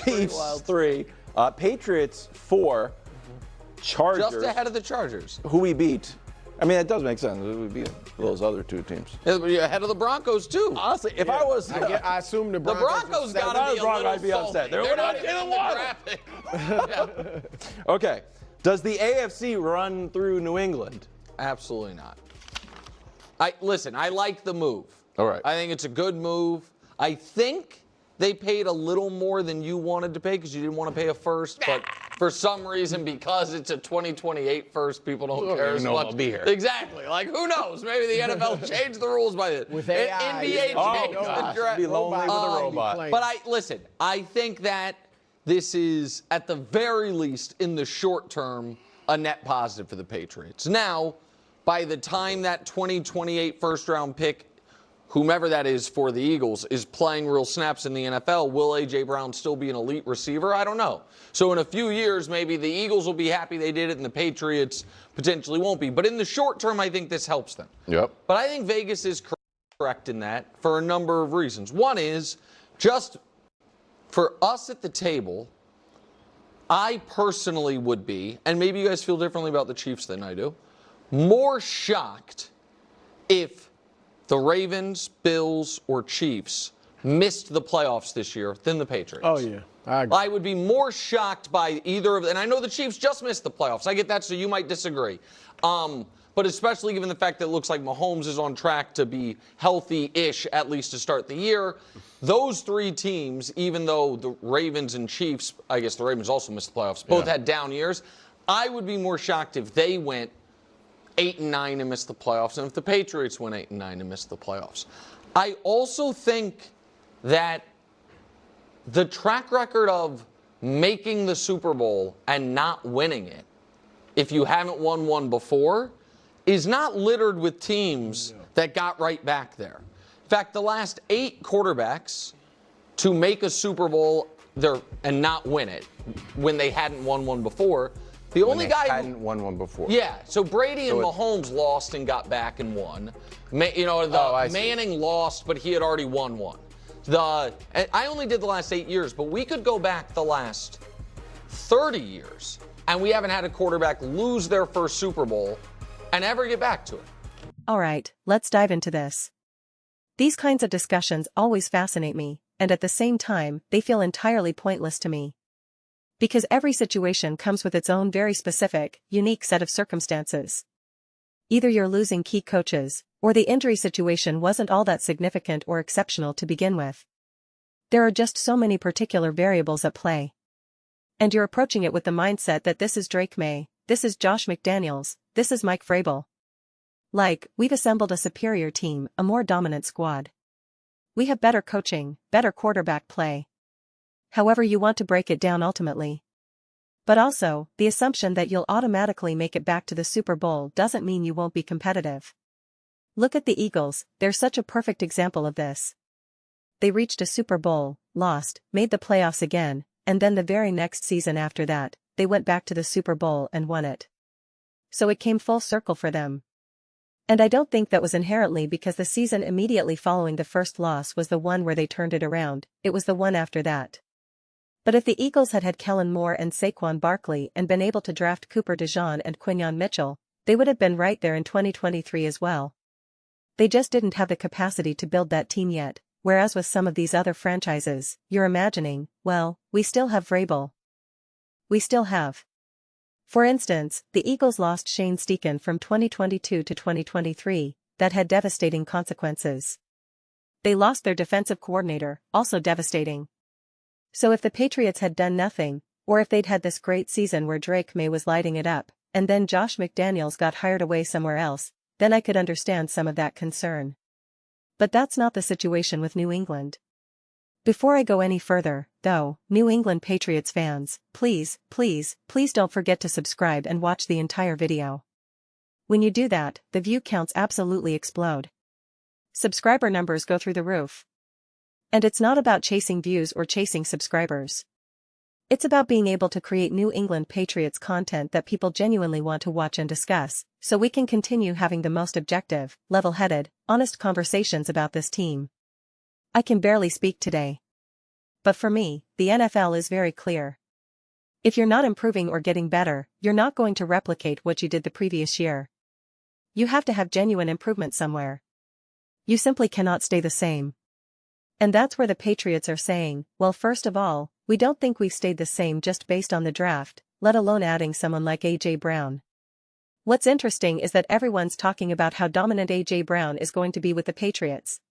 Chiefs 3, Patriots 4, Chargers. Just ahead of the Chargers. Who we beat. I mean, it does make sense. We would beat those other two teams. Ahead of the Broncos, too. Honestly, if I was... I assume the Broncos got to be a little I'd be upset. They're not in the graphic. Okay. Does the AFC run through New England? Absolutely not. Listen, I like the move. All right. I think it's a good move. I think they paid a little more than you wanted to pay because you didn't want to pay a first, but for some reason, because it's a 2028 first, people don't care as much. I'll be here. Exactly. Like, who knows? Maybe the NFL changed the rules by it. With AI, NBA changed the draft. Be lonely with a robot. But listen, I think that this is, at the very least, in the short term, a net positive for the Patriots. Now, by the time that 2028 first-round pick, whomever that is for the Eagles, is playing real snaps in the NFL, will A.J. Brown still be an elite receiver? I don't know. So in a few years, maybe the Eagles will be happy they did it and the Patriots potentially won't be. But in the short term, I think this helps them. Yep. But I think Vegas is correct in that for a number of reasons. One is, just for us at the table, I personally would be, and maybe you guys feel differently about the Chiefs than I do, more shocked if the Ravens, Bills, or Chiefs missed the playoffs this year than the Patriots. Oh, yeah. I agree. I would be more shocked by either of them. And I know the Chiefs just missed the playoffs. I get that, so you might disagree. But especially given the fact that it looks like Mahomes is on track to be healthy-ish, at least to start the year. Those three teams, even though the Ravens and Chiefs, I guess the Ravens also missed the playoffs, both had down years, I would be more shocked if they went 8-9 and missed the playoffs, and if the Patriots went 8-9 and missed the playoffs. I also think that the track record of making the Super Bowl and not winning it, if you haven't won one before, is not littered with teams that got right back there. In fact, the last 8 quarterbacks to make a Super Bowl there and not win it when they hadn't won one before, the only guy hadn't won one before. Yeah, so Brady and Mahomes lost and got back and won. Manning lost, but he had already won one. I only did the last 8 years, but we could go back the last 30 years, and we haven't had a quarterback lose their first Super Bowl and ever get back to it. All right, let's dive into this. These kinds of discussions always fascinate me, and at the same time, they feel entirely pointless to me. Because every situation comes with its own very specific, unique set of circumstances. Either you're losing key coaches, or the injury situation wasn't all that significant or exceptional to begin with. There are just so many particular variables at play. And you're approaching it with the mindset that this is Drake May, this is Josh McDaniels, this is Mike Vrabel. Like, we've assembled a superior team, a more dominant squad. We have better coaching, better quarterback play. However you want to break it down ultimately. But also, the assumption that you'll automatically make it back to the Super Bowl doesn't mean you won't be competitive. Look at the Eagles, they're such a perfect example of this. They reached a Super Bowl, lost, made the playoffs again, and then the very next season after that, they went back to the Super Bowl and won it. So it came full circle for them. And I don't think that was inherently because the season immediately following the first loss was the one where they turned it around, it was the one after that. But if the Eagles had had Kellen Moore and Saquon Barkley and been able to draft Cooper DeJean and Quinyon Mitchell, they would have been right there in 2023 as well. They just didn't have the capacity to build that team yet, whereas with some of these other franchises, you're imagining, well, we still have Vrabel. We still have. For instance, the Eagles lost Shane Steichen from 2022 to 2023, that had devastating consequences. They lost their defensive coordinator, also devastating. So if the Patriots had done nothing, or if they'd had this great season where Drake May was lighting it up, and then Josh McDaniels got hired away somewhere else, then I could understand some of that concern. But that's not the situation with New England. Before I go any further, though, New England Patriots fans, please, please, please don't forget to subscribe and watch the entire video. When you do that, the view counts absolutely explode. Subscriber numbers go through the roof. And it's not about chasing views or chasing subscribers. It's about being able to create New England Patriots content that people genuinely want to watch and discuss, so we can continue having the most objective, level-headed, honest conversations about this team. I can barely speak today. but for me, the NFL is very clear. If you're not improving or getting better, you're not going to replicate what you did the previous year. You have to have genuine improvement somewhere. You simply cannot stay the same. And that's where the Patriots are saying, well, first of all, we don't think we've stayed the same just based on the draft, let alone adding someone like A.J. Brown. What's interesting is that everyone's talking about how dominant A.J. Brown is going to be with the Patriots.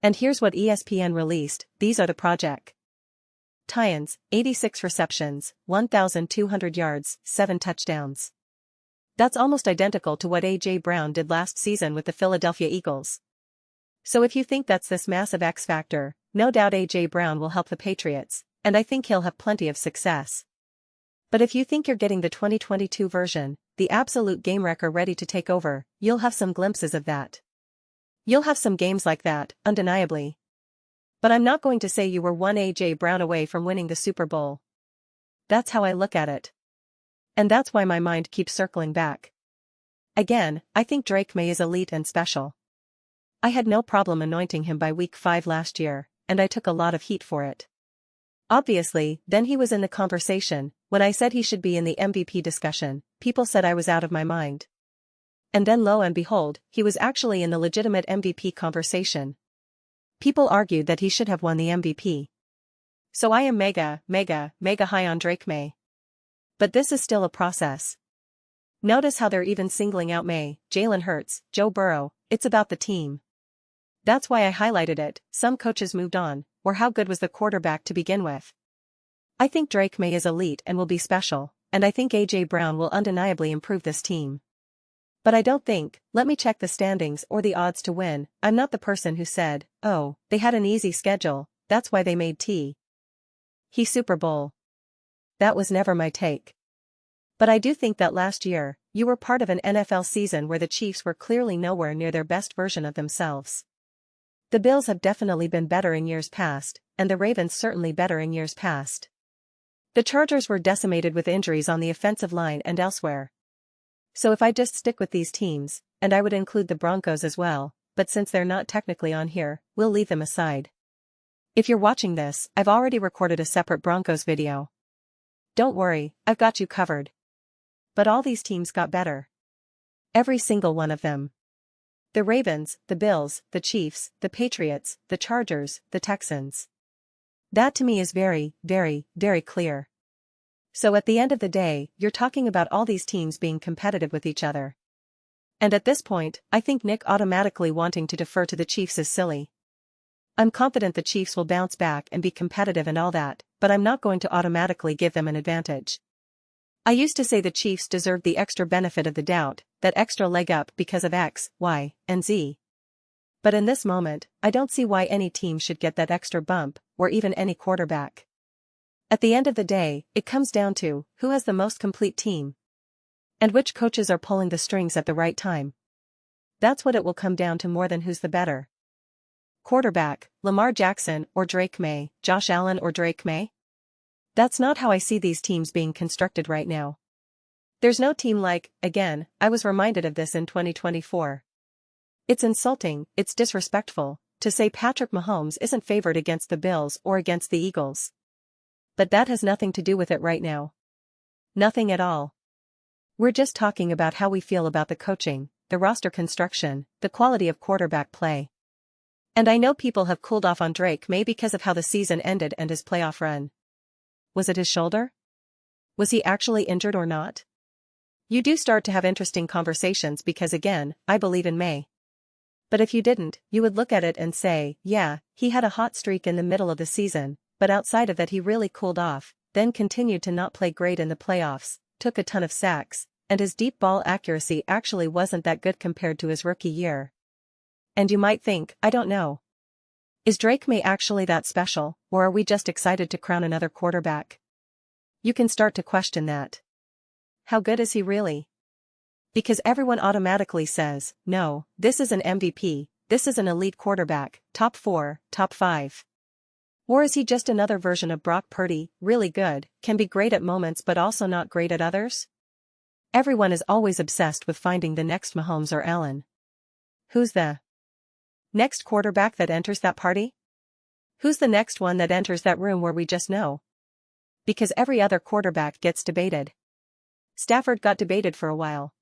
And here's what ESPN released, these are the project. Titans, 86 receptions, 1,200 yards, 7 touchdowns. That's almost identical to what A.J. Brown did last season with the Philadelphia Eagles. So if you think that's this massive X factor, no doubt A.J. Brown will help the Patriots, and I think he'll have plenty of success. But if you think you're getting the 2022 version, the absolute game wrecker ready to take over, you'll have some glimpses of that. You'll have some games like that, undeniably. But I'm not going to say you were one A.J. Brown away from winning the Super Bowl. That's how I look at it. And that's why my mind keeps circling back. Again, I think Drake May is elite and special. I had no problem anointing him by week 5 last year, and I took a lot of heat for it. Obviously, then he was in the conversation. When I said he should be in the MVP discussion, people said I was out of my mind. And then lo and behold, he was actually in the legitimate MVP conversation. People argued that he should have won the MVP. So I am mega high on Drake May. But this is still a process. Notice how they're even singling out May, Jalen Hurts, Joe Burrow, it's about the team. That's why I highlighted it, some coaches moved on, or how good was the quarterback to begin with. I think Drake May is elite and will be special, and I think A.J. Brown will undeniably improve this team. But I don't think, let me check the standings or the odds to win, I'm not the person who said, oh, they had an easy schedule, that's why they made he Super Bowl. That was never my take. But I do think that last year, you were part of an NFL season where the Chiefs were clearly nowhere near their best version of themselves. The Bills have definitely been better in years past, and the Ravens certainly better in years past. The Chargers were decimated with injuries on the offensive line and elsewhere. So if I just stick with these teams, and I would include the Broncos as well, but since they're not technically on here, we'll leave them aside. If you're watching this, I've already recorded a separate Broncos video. Don't worry, I've got you covered. But all these teams got better. Every single one of them. The Ravens, the Bills, the Chiefs, the Patriots, the Chargers, the Texans. That to me is very clear. So at the end of the day, you're talking about all these teams being competitive with each other. And at this point, I think Nick automatically wanting to defer to the Chiefs is silly. I'm confident the Chiefs will bounce back and be competitive and all that, but I'm not going to automatically give them an advantage. I used to say the Chiefs deserved the extra benefit of the doubt, that extra leg up because of X, Y, and Z. But in this moment, I don't see why any team should get that extra bump, or even any quarterback. At the end of the day, it comes down to, who has the most complete team? And which coaches are pulling the strings at the right time? That's what it will come down to more than who's the better. Quarterback, Lamar Jackson or Drake May, Josh Allen or Drake May? That's not how I see these teams being constructed right now. There's no team like, again, I was reminded of this in 2024. It's insulting, it's disrespectful, to say Patrick Mahomes isn't favored against the Bills or against the Eagles. But that has nothing to do with it right now. Nothing at all. We're just talking about how we feel about the coaching, the roster construction, the quality of quarterback play. And I know people have cooled off on Drake May because of how the season ended and his playoff run. Was it his shoulder? Was he actually injured or not? You do start to have interesting conversations because again, I believe in May. But if you didn't, you would look at it and say, yeah, he had a hot streak in the middle of the season, but outside of that he really cooled off, then continued to not play great in the playoffs, took a ton of sacks, and his deep ball accuracy actually wasn't that good compared to his rookie year. And you might think, I don't know. Is Drake May actually that special, or are we just excited to crown another quarterback? You can start to question that. How good is he really? Because everyone automatically says, no, this is an MVP, this is an elite quarterback, top 4, top 5. Or is he just another version of Brock Purdy, really good, can be great at moments but also not great at others? Everyone is always obsessed with finding the next Mahomes or Allen. Who's the next quarterback that enters that party? Who's the next one that enters that room where we just know? Because every other quarterback gets debated. Stafford got debated for a while.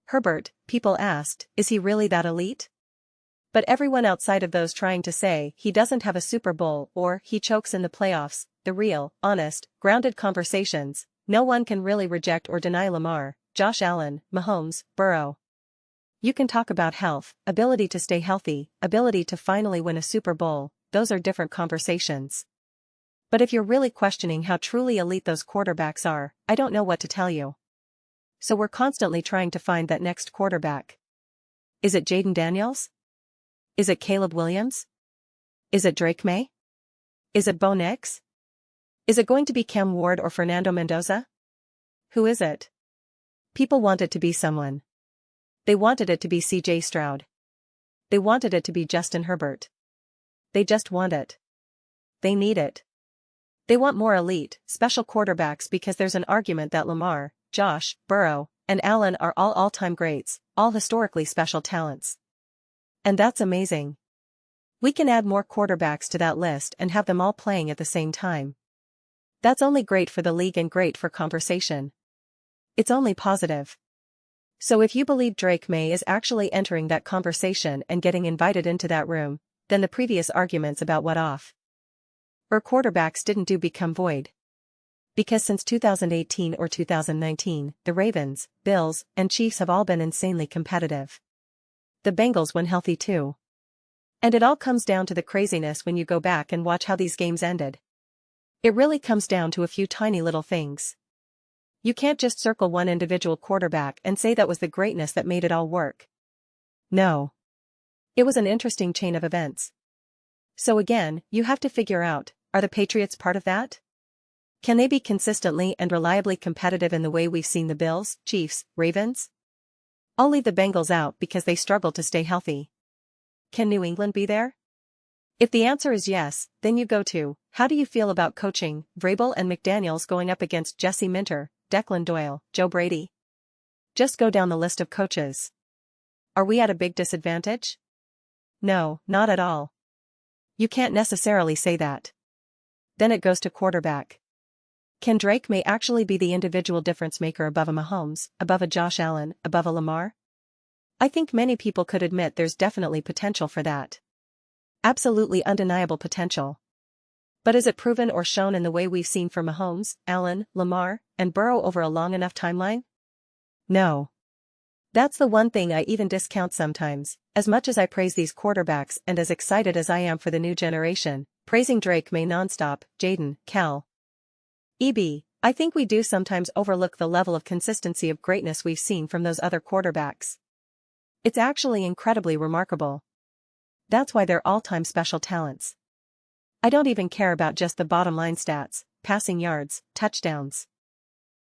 Herbert, people asked, is he really that elite? But everyone outside of those trying to say he doesn't have a Super Bowl or he chokes in the playoffs, the real, honest, grounded conversations, no one can really reject or deny Lamar, Josh Allen, Mahomes, Burrow. You can talk about health, ability to stay healthy, ability to finally win a Super Bowl, those are different conversations. But if you're really questioning how truly elite those quarterbacks are, I don't know what to tell you. So we're constantly trying to find that next quarterback. Is it Jaden Daniels? Is it Caleb Williams? Is it Drake May? Is it Bo Nix? Is it going to be Cam Ward or Fernando Mendoza? Who is it? People want it to be someone. They wanted it to be CJ Stroud. They wanted it to be Justin Herbert. They just want it. They need it. They want more elite, special quarterbacks because there's an argument that Lamar, Josh, Burrow, and Allen are all-time greats, all historically special talents. And that's amazing. We can add more quarterbacks to that list and have them all playing at the same time. That's only great for the league and great for conversation. It's only positive. So if you believe Drake May is actually entering that conversation and getting invited into that room, then the previous arguments about what off or quarterbacks didn't do become void. Because since 2018 or 2019, the Ravens, Bills, and Chiefs have all been insanely competitive. The Bengals when healthy too. And it all comes down to the craziness when you go back and watch how these games ended. It really comes down to a few tiny little things. You can't just circle one individual quarterback and say that was the greatness that made it all work. No. It was an interesting chain of events. So again, you have to figure out, are the Patriots part of that? Can they be consistently and reliably competitive in the way we've seen the Bills, Chiefs, Ravens? I'll leave the Bengals out because they struggle to stay healthy. Can New England be there? If the answer is yes, then you go to, how do you feel about coaching, Vrabel and McDaniels going up against Jesse Minter, Declan Doyle, Joe Brady? Just go down the list of coaches. Are we at a big disadvantage? No, not at all. You can't necessarily say that. Then it goes to quarterback. Can Drake May actually be the individual difference maker above a Mahomes, above a Josh Allen, above a Lamar? I think many people could admit there's definitely potential for that. Absolutely undeniable potential. But is it proven or shown in the way we've seen from Mahomes, Allen, Lamar, and Burrow over a long enough timeline? No. That's the one thing I even discount sometimes, as much as I praise these quarterbacks and as excited as I am for the new generation, praising Drake May nonstop, Jaden, Cal. I think we do sometimes overlook the level of consistency of greatness we've seen from those other quarterbacks. It's actually incredibly remarkable. That's why they're all-time special talents. I don't even care about just the bottom-line stats, passing yards, touchdowns.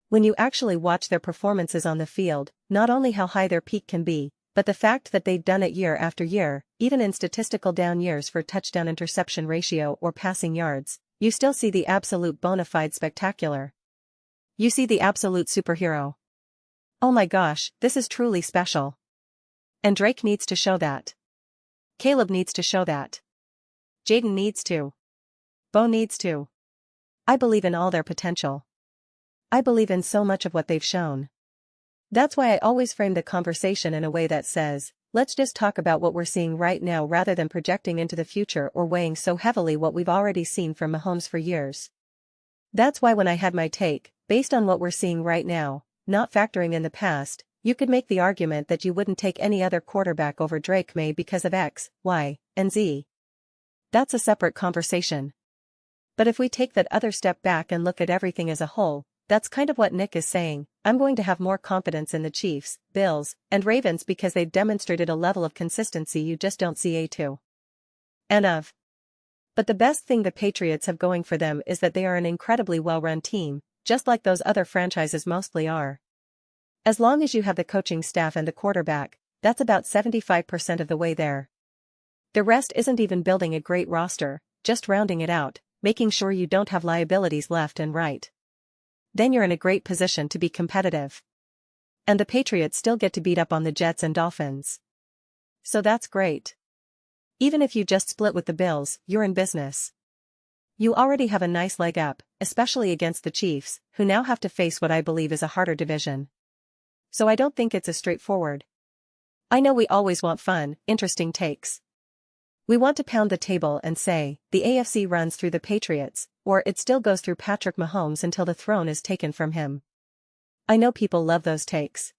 When you actually watch their performances on the field, not only how high their peak can be, but the fact that they've done it year after year, even in statistical down years for touchdown-interception ratio or passing yards, you still see the absolute bona fide spectacular. You see the absolute superhero. Oh my gosh, this is truly special. And Drake needs to show that. Caleb needs to show that. Jaden needs to. Bo needs to. I believe in all their potential. I believe in so much of what they've shown. That's why I always frame the conversation in a way that says, let's just talk about what we're seeing right now rather than projecting into the future or weighing so heavily what we've already seen from Mahomes for years. That's why when I had my take, based on what we're seeing right now, not factoring in the past, you could make the argument that you wouldn't take any other quarterback over Drake May because of X, Y, and Z. That's a separate conversation. But if we take that other step back and look at everything as a whole, that's kind of what Nick is saying. I'm going to have more confidence in the Chiefs, Bills, and Ravens because they've demonstrated a level of consistency you just don't see A2. And of. But the best thing the Patriots have going for them is that they are an incredibly well-run team, just like those other franchises mostly are. As long as you have the coaching staff and the quarterback, that's about 75% of the way there. The rest isn't even building a great roster, just rounding it out, making sure you don't have liabilities left and right. Then you're in a great position to be competitive. And the Patriots still get to beat up on the Jets and Dolphins. So that's great. Even if you just split with the Bills, you're in business. You already have a nice leg up, especially against the Chiefs, who now have to face what I believe is a harder division. So I don't think it's as straightforward. I know we always want fun, interesting takes. We want to pound the table and say, the AFC runs through the Patriots, or it still goes through Patrick Mahomes until the throne is taken from him. I know people love those takes.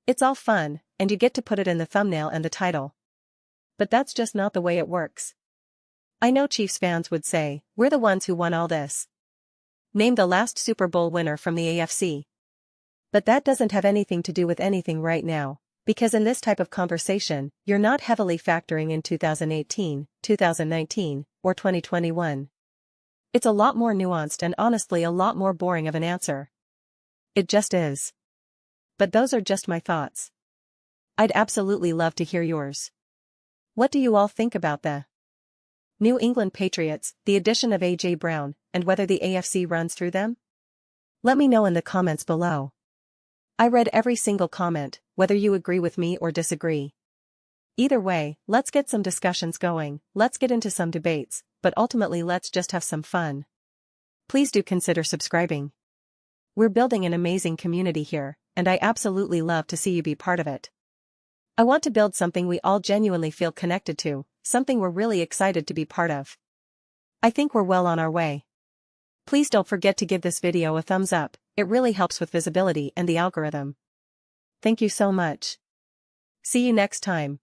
It's all fun, and you get to put it in the thumbnail and the title. But that's just not the way it works. I know Chiefs fans would say, we're the ones who won all this. Name the last Super Bowl winner from the AFC. But that doesn't have anything to do with anything right now, because in this type of conversation, you're not heavily factoring in 2018, 2019, or 2021. It's a lot more nuanced and honestly a lot more boring of an answer. It just is. But those are just my thoughts. I'd absolutely love to hear yours. What do you all think about the New England Patriots, the addition of A.J. Brown, and whether the AFC runs through them? Let me know in the comments below. I read every single comment, whether you agree with me or disagree. Either way, let's get some discussions going, let's get into some debates, but ultimately let's just have some fun. Please do consider subscribing. We're building an amazing community here, and I absolutely love to see you be part of it. I want to build something we all genuinely feel connected to, something we're really excited to be part of. I think we're well on our way. Please don't forget to give this video a thumbs up, it really helps with visibility and the algorithm. Thank you so much. See you next time.